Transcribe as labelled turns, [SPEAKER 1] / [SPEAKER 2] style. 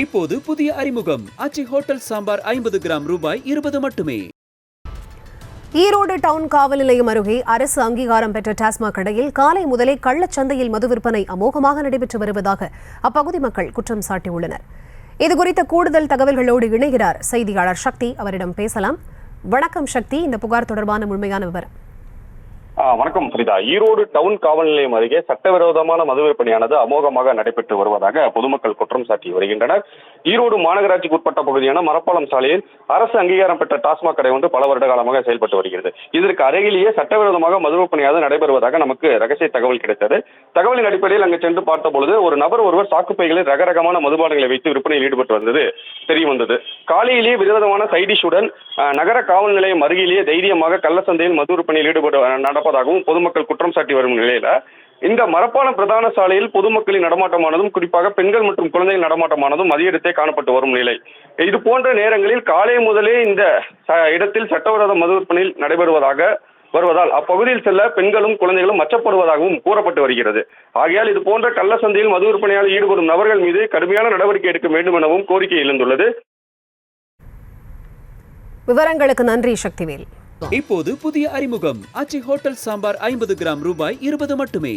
[SPEAKER 1] இப்போது புதிய அறிமுகம் ஆச்சி ஹோட்டல் சாம்பார் 50 கிராம் ரூபாய் 20 மட்டுமே.
[SPEAKER 2] ஈரோடு டவுன் காவல் நிலையம் அருகே அரசு அங்கீகாரம் பெற்ற டாஸ்மாக் கடையில் காலை முதலே கள்ளச்சந்தையில் மது விற்பனை அமோகமாக நடைபெற்று வருவதாக அப்பகுதி மக்கள் குற்றம் சாட்டியுள்ளனர். இதுகுறித்த கூடுதல் தகவல்களோடு இணைகிறார் செய்தியாளர் சக்தி. அவரிடம் பேசலாம். வணக்கம் சக்தி, இந்த புகார் தொடர்பான முழுமையான விவரம்.
[SPEAKER 3] வணக்கம் புரிதா. ஈரோடு டவுன் காவல் நிலையம் அருகே சட்டவிரோதமான மது விற்பனையானது அமோகமாக நடைபெற்று வருவதாக பொதுமக்கள் குற்றம் சாட்டி வருகின்றனர். ஈரோடு மாநகராட்சிக்கு உட்பட்ட பகுதியான மரப்பாலம் சாலையில் அரசு அங்கீகாரம் பெற்ற டாஸ்மாக் கடை ஒன்று பல வருட காலமாக செயல்பட்டு வருகிறது. இதற்கு அருகிலேயே சட்டவிரோதமாக மது விற்பனையானது நடைபெறுவதாக நமக்கு ரகசிய தகவல் கிடைத்தது. தகவலின் அடிப்படையில் அங்கு சென்று பார்த்தபொழுது ஒரு நபர் ஒருவர் சாக்குப்பைகளில் ரகரகமான மதுபானங்களை வைத்து விற்பனையில் ஈடுபட்டு வந்தது தெரிய வந்தது. காலையிலேயே விதவிதமான சைடிஷுடன் நகர காவல் நிலையம் அருகிலேயே தைரியமாக கள்ளச்சந்தையில் மது விற்பனையில் நடப்பதாகவும் பொதுமக்கள் குற்றம் சாட்டி வரும் நிலையில இந்த மரப்பாலம் பிரதான சாலையில் பொதுமக்களின் நடமாட்டமானதும் குறிப்பாக பெண்கள் மற்றும் குழந்தைகள் நடமாட்டமானதும் அதிகரித்தே காணப்பட்டு வரும் நிலை. இது போன்ற நேரங்களில் காலை முதலே இந்த இடத்தில் சட்டவிரோத மது விற்பனையில் வருவதால் அப்பகுதியில் செல்ல பெண்களும் குழந்தைகளும் அச்சப்படுவதாகவும் கூறப்பட்டு வருகிறது. ஆகையால் இது போன்ற கள்ளச்சந்தையில் மது விற்பனையால் ஈடுபடும் நபர்கள் மீது கடுமையான நடவடிக்கை எடுக்க வேண்டும் எனவும் கோரிக்கை எழுந்துள்ளது.
[SPEAKER 2] விவரங்களுக்கு நன்றி சக்திவேல்.
[SPEAKER 1] இப்போது புதிய அறிமுகம் ஆச்சி ஹோட்டல் சாம்பார் 50 கிராம் ரூபாய் 20 மட்டுமே.